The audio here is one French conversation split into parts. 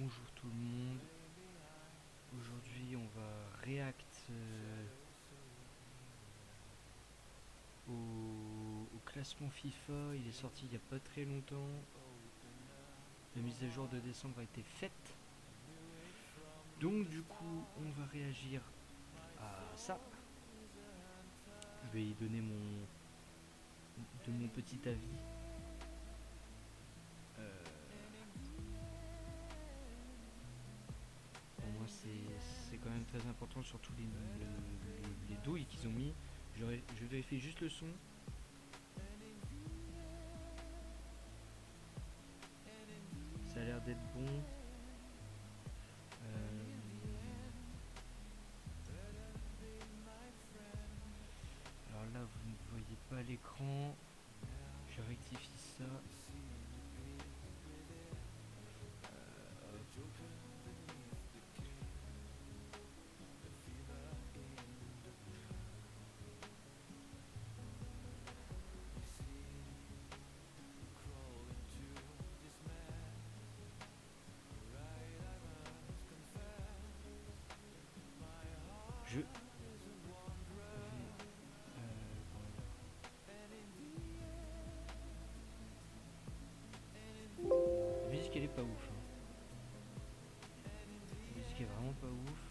bonjour tout le monde. Aujourd'hui, on va react au classement FIFA. Il est sorti il n'y a pas très longtemps. La mise à jour de décembre a été faite. Donc du coup, on va réagir à ça. Je vais y donner mon petit avis. Pour moi, c'est quand même très important, surtout les douilles qu'ils ont mis. Je vérifie juste le son. Ça a l'air d'être bon. Alors là, vous ne voyez pas l'écran. Je rectifie ça. Je vais. La musique elle est pas ouf. Hein. La musique est vraiment pas ouf.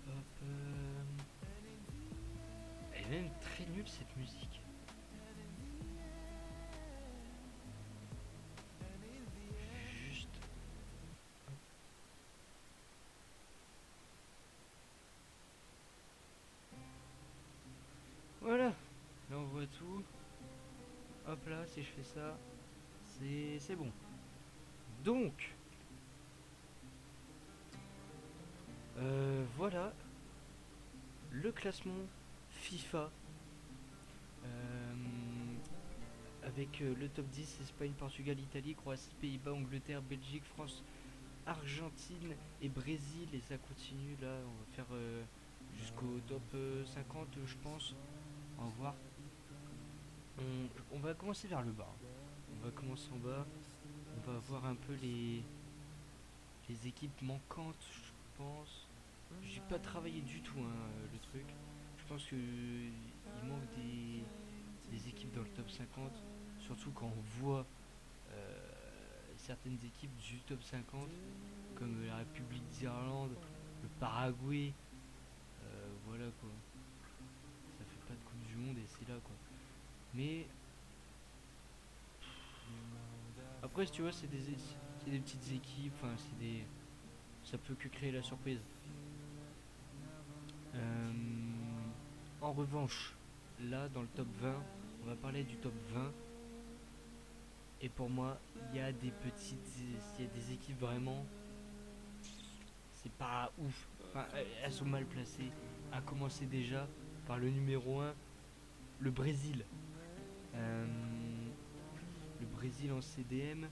Hop, elle est même très nulle cette musique. Juste. Hop. Voilà. Là on voit tout. Hop là, si je fais ça, c'est bon. Donc, voilà le classement FIFA euh, avec le top 10: Espagne, Portugal, Italie, Croatie, Pays-Bas, Angleterre, Belgique, France, Argentine et Brésil. Et ça continue là, on va faire jusqu'au top 50 je pense. On va voir. On va commencer vers le bas. On va commencer en bas. On va voir un peu les équipes manquantes, je pense. J'ai pas travaillé du tout hein, le truc. Je pense que il manque des équipes dans le top 50. Surtout quand on voit certaines équipes du top 50, comme la République d'Irlande, le Paraguay. Voilà quoi. Ça fait pas de Coupe du Monde et c'est là quoi. Mais après, si tu vois, c'est des petites équipes. Enfin, ça peut que créer la surprise. Euh, En revanche, là, dans le top 20, on va parler du top 20. Et pour moi, il y a des équipes vraiment, c'est pas ouf. Enfin, elles sont mal placées. À commencer déjà par le numéro 1, le Brésil. Euh, le Brésil en CDM,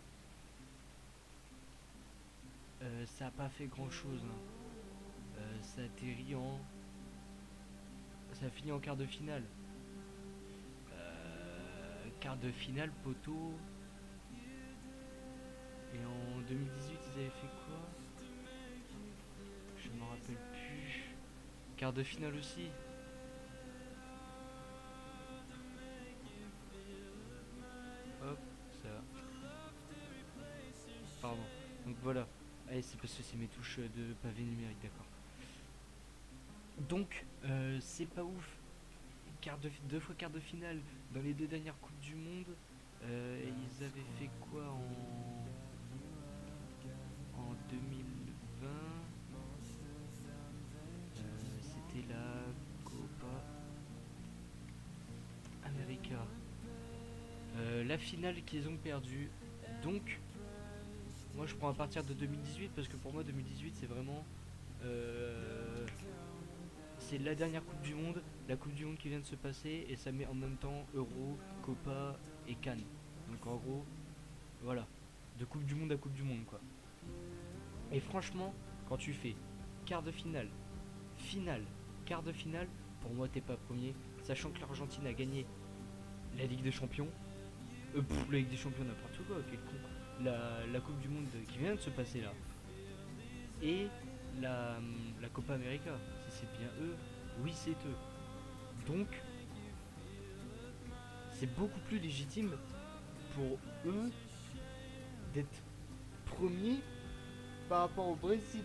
ça a pas fait grand chose. Hein. Ça atterrit en. Ça a fini en quart de finale. Quart de finale, poteau. Et en 2018, ils avaient fait quoi? Je me rappelle plus. Quart de finale aussi. Hop, ça. Pardon. Donc voilà. Allez, c'est parce que c'est mes touches de pavé numérique, d'accord. Donc, c'est pas ouf. Deux fois quart de finale dans les deux dernières Coupes du Monde. Ils avaient fait quoi en 2020? C'était la Copa América. La finale qu'ils ont perdue. Donc, moi je prends à partir de 2018 parce que pour moi 2018 c'est vraiment c'est la dernière Coupe du Monde, la Coupe du Monde qui vient de se passer et ça met en même temps Euro, Copa et Cannes. Donc en gros, voilà, de Coupe du Monde à Coupe du Monde quoi. Et franchement, quand tu fais quart de finale, finale, quart de finale, pour moi t'es pas premier, sachant que l'Argentine a gagné la Ligue des Champions. La Ligue des Champions, n'importe quoi, quel con. La Coupe du Monde qui vient de se passer là. Et la Copa América. Si c'est bien eux, oui, c'est eux. Donc, c'est beaucoup plus légitime pour eux d'être premiers par rapport au Brésil.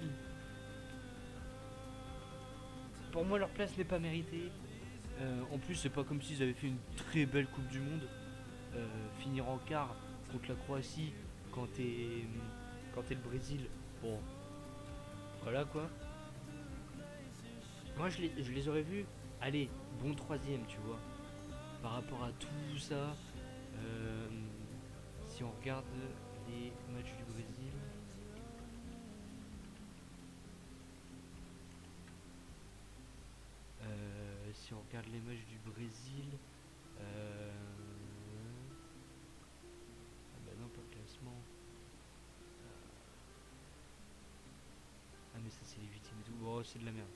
Pour moi, leur place n'est pas méritée. En plus, c'est pas comme s'ils avaient fait une très belle Coupe du Monde. Finir en quart contre la Croatie quand t'es le Brésil. Bon, voilà quoi. Moi, je les aurais vus. Allez, bon troisième, tu vois. Par rapport à tout ça, euh, si on regarde les matchs du Brésil, si on regarde les matchs du Brésil, ah bah non, pas le classement. Ah mais ça c'est les huitièmes et tout. Oh, c'est de la merde.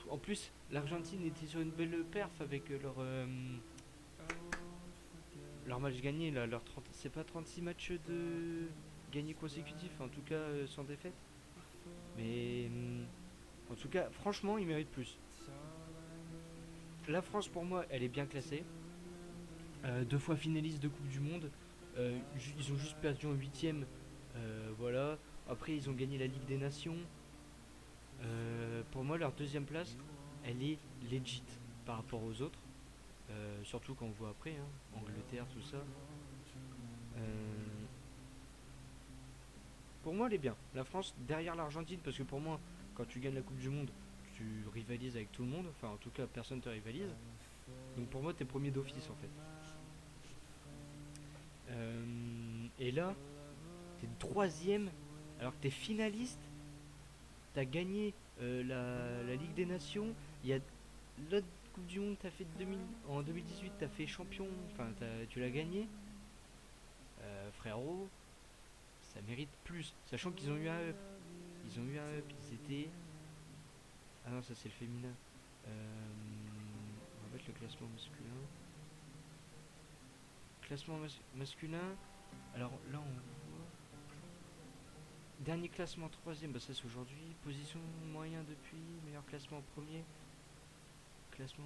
En plus, l'Argentine était sur une belle perf avec leur match gagné là, c'est pas 36 matchs de gagnés consécutifs, en tout cas sans défaite. Mais en tout cas, franchement, ils méritent plus. La France pour moi, elle est bien classée. Deux fois finaliste de Coupe du Monde. Ils ont juste perdu en huitième. Voilà. Après, ils ont gagné la Ligue des Nations. Pour moi, leur deuxième place, elle est legit par rapport aux autres. Surtout quand on voit après, hein, Angleterre, tout ça. Euh, pour moi, elle est bien. La France derrière l'Argentine, parce que pour moi, quand tu gagnes la Coupe du Monde, tu rivalises avec tout le monde. Enfin, en tout cas, personne te rivalise. Donc pour moi, t'es premier d'office en fait. Et là, t'es troisième, alors que t'es finaliste. T'as gagné la Ligue des Nations. Il y a l'autre Coupe du Monde, t'as fait en 2018, t'as fait champion. Enfin, tu l'as gagné. Frérot, ça mérite plus. Sachant qu'ils ont eu un up. Ils ont eu un up. Ils étaient. Ah non, ça c'est le féminin. On va mettre le classement masculin. Classement masculin. Alors là, on voit. Dernier classement troisième, bah ça c'est aujourd'hui. Position moyen depuis. Meilleur classement premier. Classement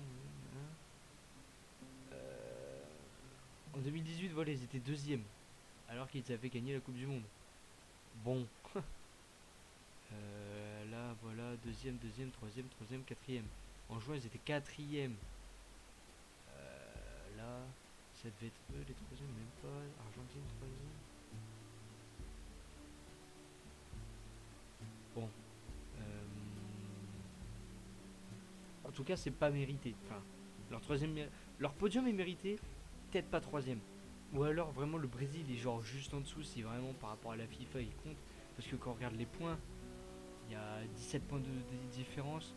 moyen. En 2018, voilà, ils étaient deuxième. Alors qu'ils avaient gagné la Coupe du Monde. Bon. Là, voilà, deuxième, deuxième, troisième, quatrième. En juin, ils étaient quatrième. Là, ça devait être eux, les troisièmes, même pas. Argentine, troisième. Bon. En tout cas, c'est pas mérité. Enfin, leur troisième, leur podium est mérité, peut-être pas troisième. Ou alors vraiment le Brésil est genre juste en dessous si vraiment par rapport à la FIFA il compte. Parce que quand on regarde les points, il y a 17 points de différence.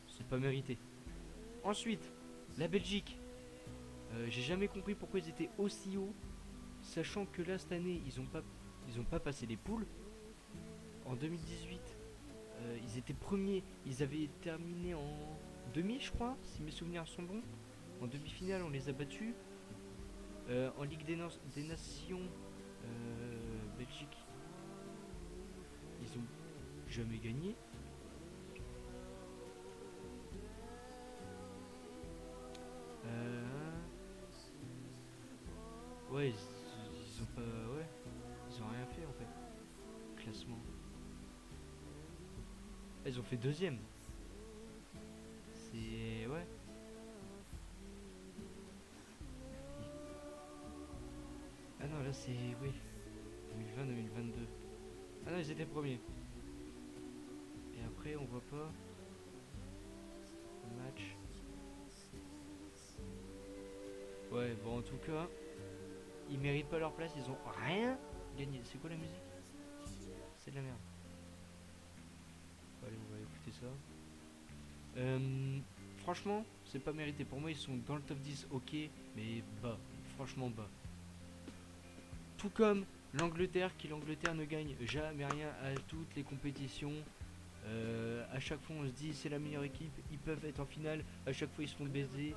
C'est pas mérité. Ensuite, la Belgique. J'ai jamais compris pourquoi ils étaient aussi hauts. Sachant que là cette année ils ont pas passé les poules. En 2018, ils étaient premiers. Ils avaient terminé en demi, je crois, si mes souvenirs sont bons. En demi-finale, on les a battus. En Ligue des Nations, Belgique, ils ont jamais gagné. Euh, ouais, ils ont pas. Ouais, ils ont rien fait en fait. Classement. Ah, ils ont fait deuxième. C'est. Ouais. Ah non, là c'est. Oui. 2020-2022. Ah non, ils étaient premiers. Et après, on voit pas. Match. Ouais, bon, en tout cas, ils méritent pas leur place. Ils ont rien gagné. C'est quoi la musique? C'est de la merde. Allez, on va écouter ça. Franchement, c'est pas mérité. Pour moi, ils sont dans le top 10, ok, mais bas. Franchement bas. Tout comme l'Angleterre, qui l'Angleterre ne gagne jamais rien à toutes les compétitions. À chaque fois on se dit c'est la meilleure équipe, ils peuvent être en finale, à chaque fois ils se font baiser,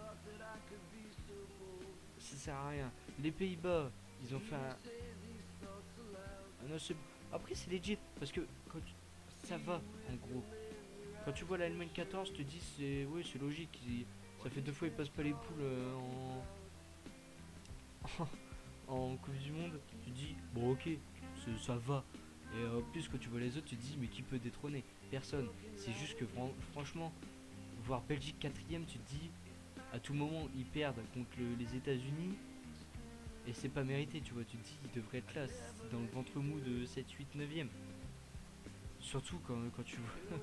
ça sert à rien. Les Pays-Bas, ils ont fait un après c'est legit, parce que ça va en gros. Quand tu vois l'Allemagne 14, tu te dis c'est oui c'est logique, ça fait 2 fois ils passent pas les poules en Coupe du Monde, tu te dis bon ok, ça va. Et en plus quand tu vois les autres, tu te dis mais qui peut détrôner? Personne. C'est juste que franchement, voir Belgique quatrième, tu te dis à tout moment ils perdent contre les États-Unis et c'est pas mérité, tu vois. Tu te dis ils devraient être là, c'est dans le ventre mou de 7, 8, 9e. Surtout quand tu vois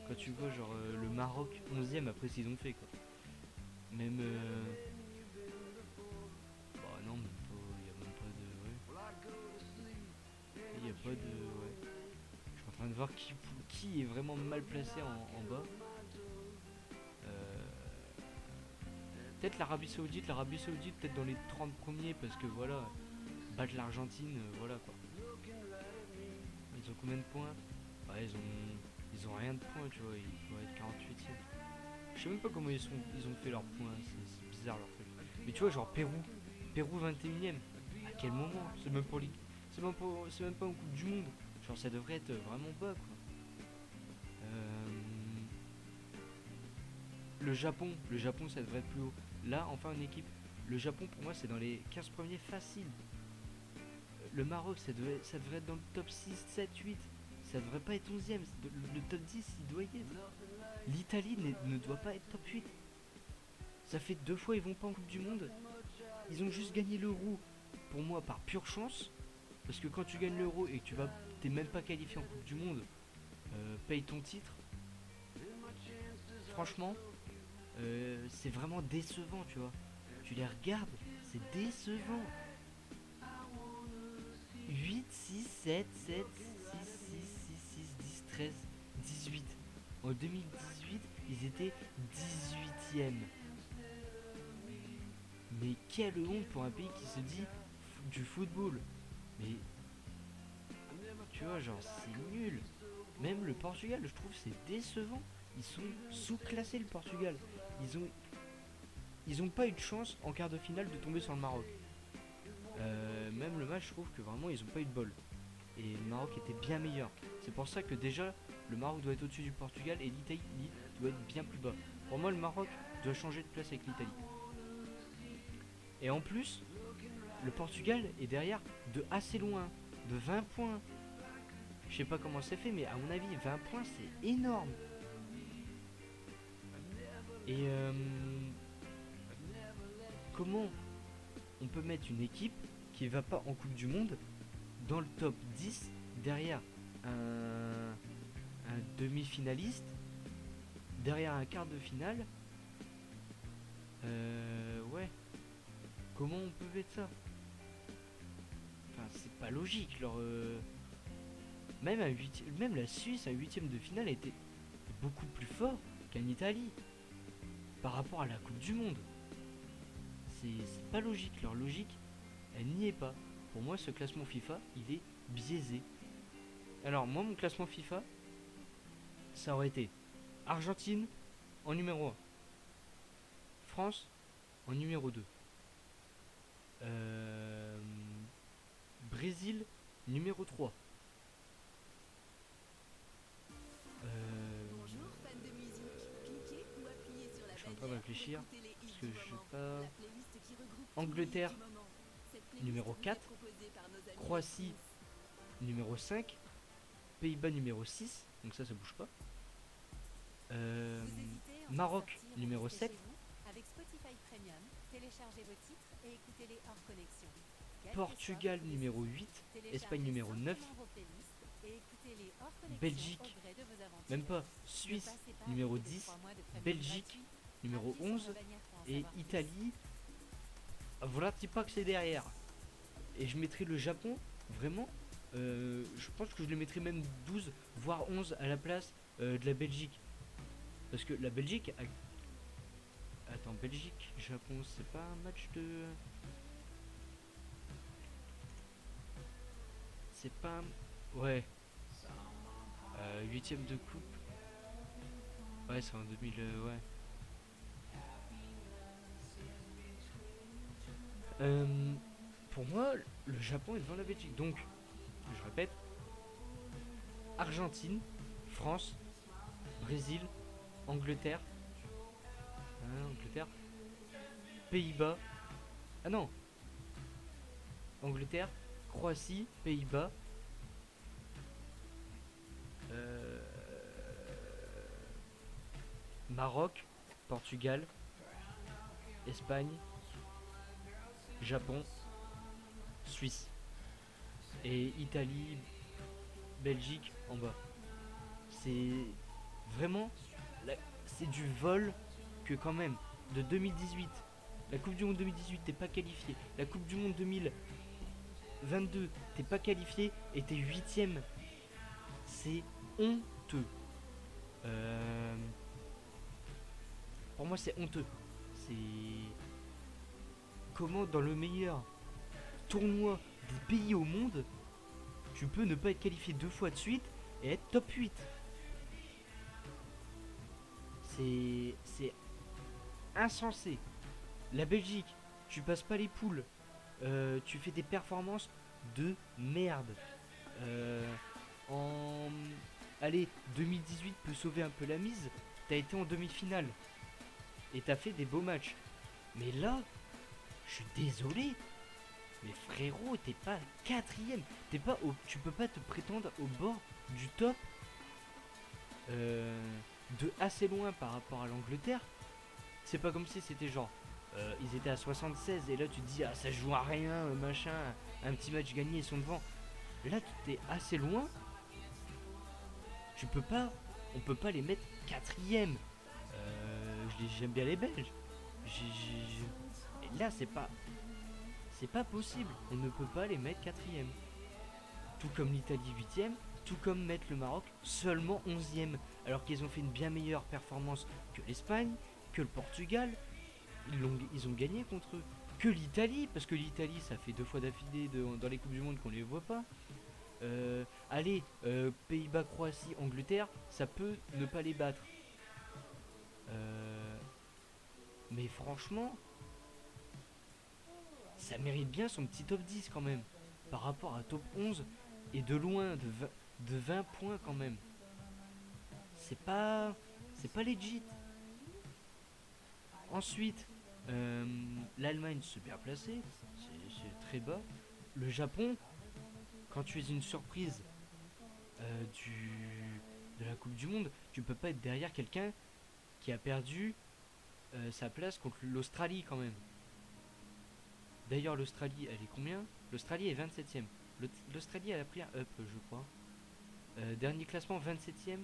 quand tu vois genre le Maroc 11e après ce qu'ils ont fait quoi. Même bah non, même pas, y a même pas de ouais. Il y a pas de ouais. Je suis en train de voir qui est vraiment mal placé en bas. Euh, Peut-être l'Arabie Saoudite peut-être dans les 30 premiers parce que voilà, battre l'Argentine, voilà quoi. Ils ont combien de points? Ouais, ils ont rien de points, tu vois, ils doivent être 48e. Je sais même pas comment ils ont fait leurs points, c'est bizarre leur truc. Mais tu vois, genre Pérou 21 e. À quel moment? C'est même pas en Coupe du Monde. Genre ça devrait être vraiment bas quoi. Euh, le Japon ça devrait être plus haut. Là, enfin une équipe. Le Japon pour moi c'est dans les 15 premiers faciles. Le Maroc ça devrait être dans le top 6, 7, 8. Ça devrait pas être 11 e. Le top 10 il doit y être. L'Italie ne doit pas être top 8. Ça fait 2 fois ils vont pas en Coupe du Monde. Ils ont juste gagné l'Euro pour moi par pure chance. Parce que quand tu gagnes l'Euro et que t'es même pas qualifié en Coupe du Monde, paye ton titre. Franchement, c'est vraiment décevant, tu vois. Tu les regardes, c'est décevant. 8, 6, 7, 7, 6, 6, 6, 6, 10, 13, 18. En 2018, ils étaient 18e. Mais quelle honte pour un pays qui se dit du football. Mais tu vois, genre c'est nul. Même le Portugal, je trouve c'est décevant. Ils sont sous-classés le Portugal. Ils ont ils ont pas eu de chance en quart de finale de tomber sur le Maroc. Même le match, je trouve que vraiment ils ont pas eu de bol. Et le Maroc était bien meilleur. C'est pour ça que déjà le Maroc doit être au-dessus du Portugal et l'Italie doit être bien plus bas. Pour moi, le Maroc doit changer de place avec l'Italie. Et en plus, le Portugal est derrière de assez loin, de 20 points. Je sais pas comment c'est fait, mais à mon avis, 20 points c'est énorme. Et comment on peut mettre une équipe qui va pas en Coupe du Monde dans le top 10 derrière un demi-finaliste, derrière un quart de finale? Ouais. Comment on peut mettre ça? Enfin, c'est pas logique. Même la Suisse, à 8ème de finale, était beaucoup plus fort qu'en Italie par rapport à la Coupe du Monde. C'est pas logique. Leur logique, elle n'y est pas. Pour moi, ce classement FIFA, il est biaisé. Alors, moi, mon classement FIFA, ça aurait été Argentine en numéro 1, France en numéro 2, euh, Brésil numéro 3. Bonjour fans de musique, cliquez ou appuyez sur la Je suis en train de bannière réfléchir pour écouter les parce hits que du je sais moment. pas. La playlist qui regroupe tous les hits Angleterre du moment. Cette playlist numéro vous est 4, proposée par nos amis de Croatie Nice. numéro 5, Pays-Bas numéro 6, donc ça bouge pas. Vous hésitez entre Maroc sortir ou numéro rester 7, chez vous? Avec Spotify Premium, téléchargez vos titres et écoutez-les hors connexion. Quel que soit Portugal votre numéro décision, 8, Espagne téléchargez numéro 9, simplement vos playlists et écoutez-les hors connexion au Belgique, gré de vos même aventures. pas, Ne Suisse passez pas à numéro côté de 10, 3 mois de premium Belgique gratuit. numéro Appuyez sur la 11 bannière pour en et savoir plus. Italie, voilà petit pas que c'est derrière. Et je mettrai le Japon, vraiment, je pense que je le mettrai même 12, voire 11 à la place de la Belgique. Parce que la Belgique a... Attends, Belgique, Japon, c'est pas un match de... C'est pas un... Ouais. Huitième de coupe. Ouais, c'est en 2000, ouais. Euh, pour moi, le Japon est devant la Belgique. Donc, je répète, Argentine, France, Brésil, Angleterre, Angleterre, Pays-Bas. Ah non, Angleterre, Croatie, Pays-Bas, euh, Maroc, Portugal, Espagne, Japon, Suisse et Italie, Belgique en bas. C'est vraiment, c'est du vol que quand même de 2018. La Coupe du Monde 2018, t'es pas qualifié. La Coupe du Monde 2022, t'es pas qualifié et t'es huitième. C'est honteux. Euh, pour moi, c'est honteux. C'est comment dans le meilleur tournoi des pays au monde, tu peux ne pas être qualifié deux fois de suite et être top 8. C'est insensé. La Belgique, tu passes pas les poules. Tu fais des performances de merde. Euh, en. Allez, 2018 peut sauver un peu la mise. T'as été en demi-finale. Et t'as fait des beaux matchs. Mais là, je suis désolé. Mais frérot, t'es pas quatrième. Tu peux pas te prétendre au bord du top de assez loin par rapport à l'Angleterre. C'est pas comme si c'était genre ils étaient à 76 et là tu te dis ah ça joue à rien machin, un petit match gagné ils sont devant. Là tu es assez loin, tu peux pas, on peut pas les mettre quatrième. J'aime bien les Belges. Et là c'est pas possible, on ne peut pas les mettre quatrième. Tout comme l'Italie huitième, tout comme mettre le Maroc seulement onzième, alors qu'ils ont fait une bien meilleure performance que l'Espagne, que le Portugal. Ils ont gagné contre eux. Que l'Italie, parce que l'Italie, ça fait deux fois d'affilée dans les Coupes du Monde qu'on les voit pas. Allez, Pays-Bas, Croatie, Angleterre, ça peut ne pas les battre. Euh, mais franchement, ça mérite bien son petit top 10 quand même. Par rapport à top 11 et de loin, de 20 points quand même. C'est pas, c'est pas legit. Ensuite, l'Allemagne super placée, c'est très bas. Le Japon, quand tu es une surprise de la Coupe du Monde, tu peux pas être derrière quelqu'un qui a perdu sa place contre l'Australie quand même. D'ailleurs, l'Australie, elle est combien? L'Australie est 27ème. L'Australie, elle a pris un up, je crois. Dernier classement, 27ème.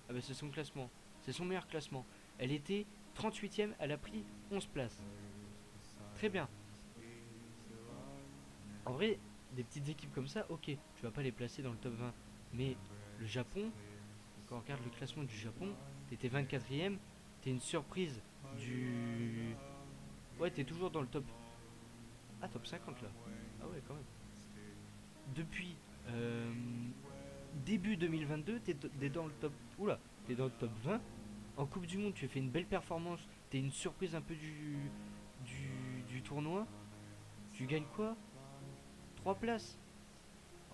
Ah bah c'est son classement. C'est son meilleur classement. Elle était 38ème, elle a pris 11 places. Très bien. En vrai, des petites équipes comme ça, ok, tu vas pas les placer dans le top 20. Mais le Japon, quand on regarde le classement du Japon, t'étais 24ème, t'es une surprise du... Ouais, t'es toujours dans le top... Ah, top 50 là. Ah ouais, quand même. Depuis début 2022, t'es dans le top... Oula, t'es dans le top 20. En Coupe du Monde, tu as fait une belle performance. T'es une surprise un peu du tournoi. Tu gagnes quoi? 3 places.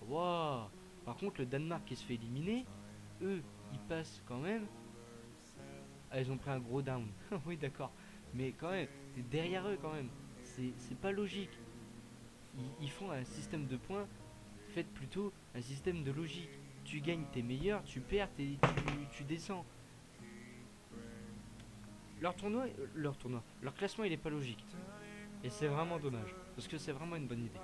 Waouh. Par contre, le Danemark qui se fait éliminer, eux, ils passent quand même. Ah, ils ont pris un gros down. Oui, d'accord. Mais quand même, t'es derrière eux quand même. C'est pas logique. Ils font un système de points. Faites plutôt un système de logique. Tu gagnes, t'es meilleur. Tu perds, tu descends. Leur classement, il est pas logique. Et c'est vraiment dommage. Parce que c'est vraiment une bonne idée.